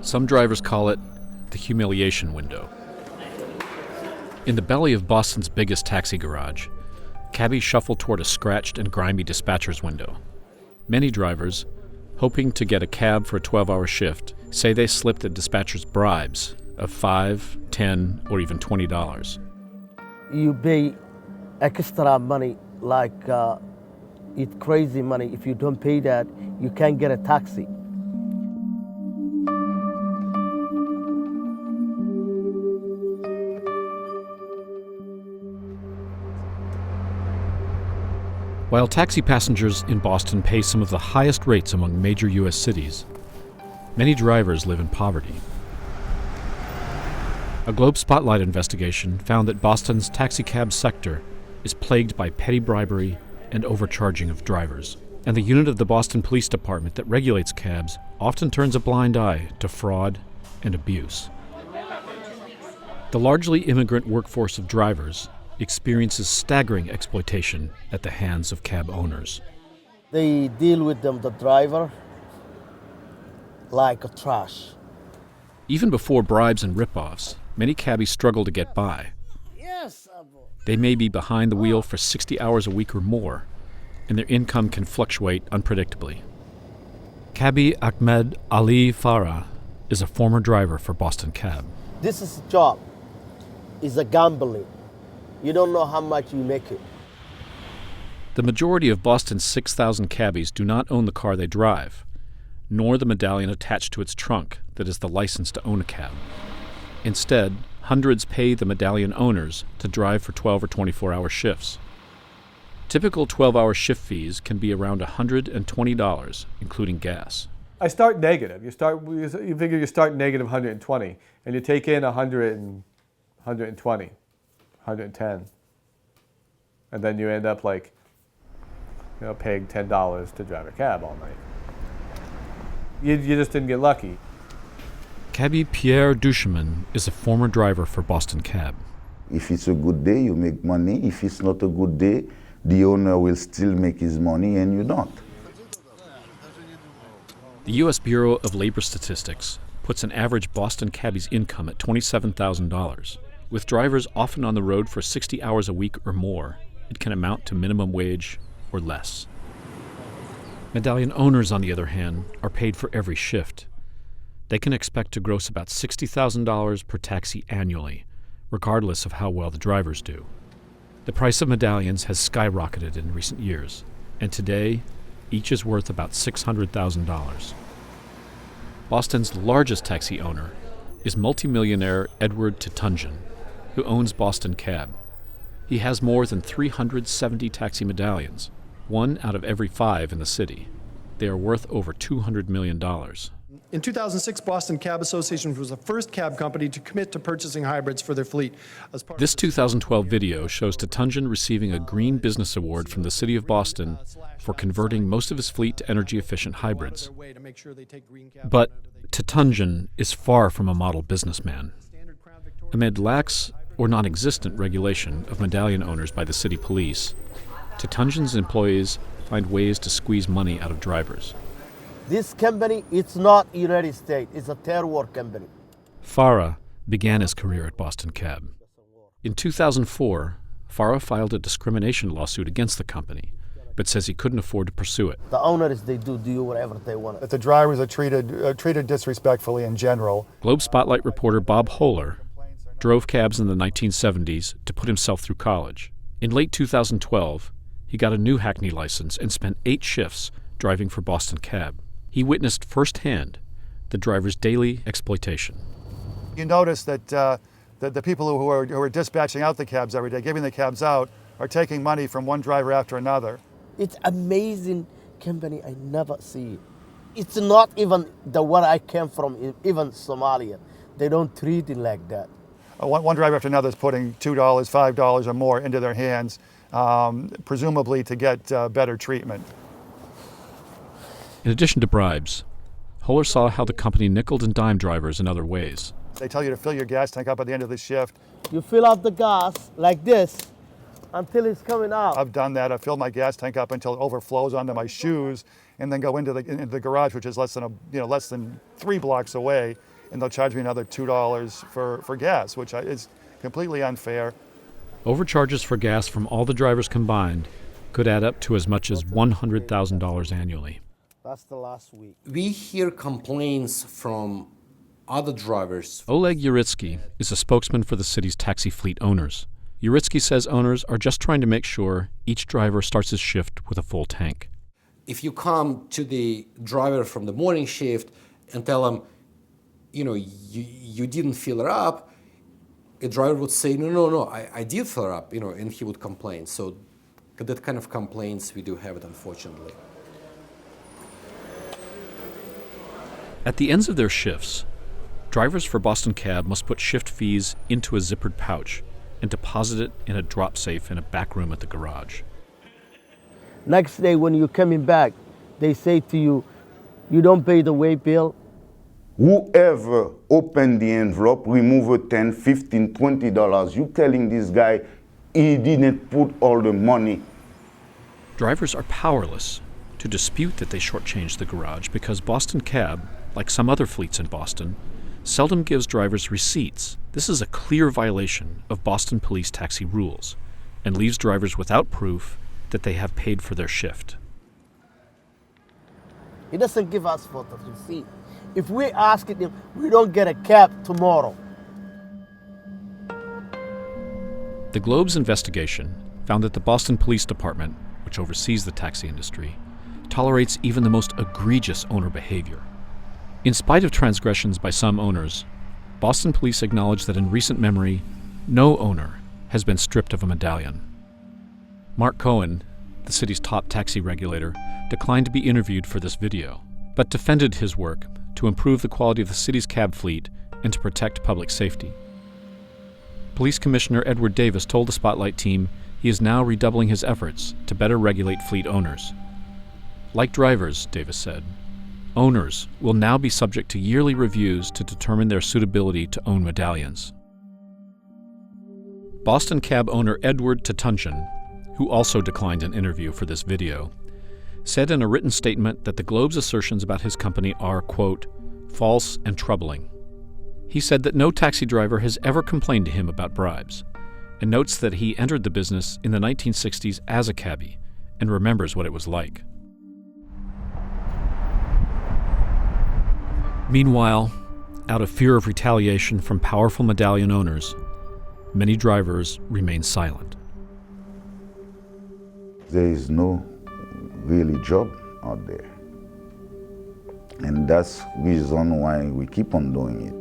Some drivers call it the humiliation window. In the belly of Boston's biggest taxi garage, cabbies shuffle toward a scratched and grimy dispatcher's window. Many drivers, hoping to get a cab for a 12-hour shift, say they slipped the dispatcher's bribes of $5, $10, or even $20. You pay extra money, like it's crazy money. If you don't pay that, you can't get a taxi. While taxi passengers in Boston pay some of the highest rates among major U.S. cities, many drivers live in poverty. A Globe Spotlight investigation found that Boston's taxicab sector is plagued by petty bribery and overcharging of drivers, and the unit of the Boston Police Department that regulates cabs often turns a blind eye to fraud and abuse. The largely immigrant workforce of drivers experiences staggering exploitation at the hands of cab owners. They deal with the driver like a trash. Even before bribes and ripoffs, many cabbies struggle to get by. They may be behind the wheel for 60 hours a week or more, and their income can fluctuate unpredictably. Cabby Ahmed Ali Farah is a former driver for Boston Cab. This is a job. It's a gambling. You don't know how much you make it. The majority of Boston's 6,000 cabbies do not own the car they drive, nor the medallion attached to its trunk that is the license to own a cab. Instead, hundreds pay the medallion owners to drive for 12 or 24-hour shifts. Typical 12-hour shift fees can be around $120, including gas. I start negative. You figure you start negative 120, and you take in 120, 110, and then you end up paying $10 to drive a cab all night. You just didn't get lucky. Cabby Pierre Duchemin is a former driver for Boston Cab. If it's a good day, you make money. If it's not a good day, the owner will still make his money and you don't. The U.S. Bureau of Labor Statistics puts an average Boston cabbie's income at $27,000. With drivers often on the road for 60 hours a week or more, it can amount to minimum wage or less. Medallion owners, on the other hand, are paid for every shift. They can expect to gross about $60,000 per taxi annually, regardless of how well the drivers do. The price of medallions has skyrocketed in recent years, and today, each is worth about $600,000. Boston's largest taxi owner is multimillionaire Edward Titunjan, who owns Boston Cab. He has more than 370 taxi medallions, 1 out of every 5 in the city. They are worth over $200 million. In 2006, Boston Cab Association was the first cab company to commit to purchasing hybrids for their fleet. This 2012 video shows Titunjan receiving a Green Business Award from the City of Boston for converting most of his fleet to energy-efficient hybrids. But Titunjan is far from a model businessman. Amid lax or non-existent regulation of medallion owners by the city police, Titunjan's employees find ways to squeeze money out of drivers. This company, it's not United States. It's a terror company. Farah began his career at Boston Cab. In 2004, Farah filed a discrimination lawsuit against the company, but says he couldn't afford to pursue it. The owners, they do whatever they want. That the drivers are treated disrespectfully in general. Globe Spotlight reporter Bob Hohler drove cabs in the 1970s to put himself through college. In late 2012, he got a new Hackney license and spent 8 shifts driving for Boston Cab. He witnessed firsthand the driver's daily exploitation. You notice that the people who are dispatching out the cabs every day, giving the cabs out, are taking money from one driver after another. It's amazing company. I never see it. It's not even where I came from, even Somalia. They don't treat it like that. One driver after another is putting $2, $5 or more into their hands, presumably to get better treatment. In addition to bribes, Hohler saw how the company nickeled and dimed drivers in other ways. They tell you to fill your gas tank up at the end of the shift. You fill up the gas like this until it's coming out. I've done that. I filled my gas tank up until it overflows onto my shoes, and then go into the garage, which is less than 3 blocks away, and they'll charge me another $2 for gas, which is completely unfair. Overcharges for gas from all the drivers combined could add up to as much as $100,000 annually. That's the last week. We hear complaints from other drivers. Oleg Uritsky is a spokesman for the city's taxi fleet owners. Uritsky says owners are just trying to make sure each driver starts his shift with a full tank. If you come to the driver from the morning shift and tell him, you didn't fill her up, a driver would say, no, I did fill her up, and he would complain. So that kind of complaints, we do have it, unfortunately. At the ends of their shifts, drivers for Boston Cab must put shift fees into a zippered pouch and deposit it in a drop safe in a back room at the garage. Next day when you're coming back, they say to you, you don't pay the way bill. Whoever opened the envelope, remove a $10, $15, $20, you telling this guy he didn't put all the money. Drivers are powerless to dispute that they shortchanged the garage because Boston Cab, like some other fleets in Boston, seldom gives drivers receipts. This is a clear violation of Boston police taxi rules and leaves drivers without proof that they have paid for their shift. He doesn't give us photo receipt. If we ask him, we don't get a cab tomorrow. The Globe's investigation found that the Boston Police Department, which oversees the taxi industry, tolerates even the most egregious owner behavior. In spite of transgressions by some owners, Boston police acknowledge that in recent memory, no owner has been stripped of a medallion. Mark Cohen, the city's top taxi regulator, declined to be interviewed for this video, but defended his work to improve the quality of the city's cab fleet and to protect public safety. Police Commissioner Edward Davis told the Spotlight team he is now redoubling his efforts to better regulate fleet owners. Like drivers, Davis said, owners will now be subject to yearly reviews to determine their suitability to own medallions. Boston Cab owner Edward Tatunjian, who also declined an interview for this video, said in a written statement that the Globe's assertions about his company are, quote, false and troubling. He said that no taxi driver has ever complained to him about bribes, and notes that he entered the business in the 1960s as a cabbie and remembers what it was like. Meanwhile, out of fear of retaliation from powerful medallion owners, many drivers remain silent. There is no really job out there. And that's the reason why we keep on doing it.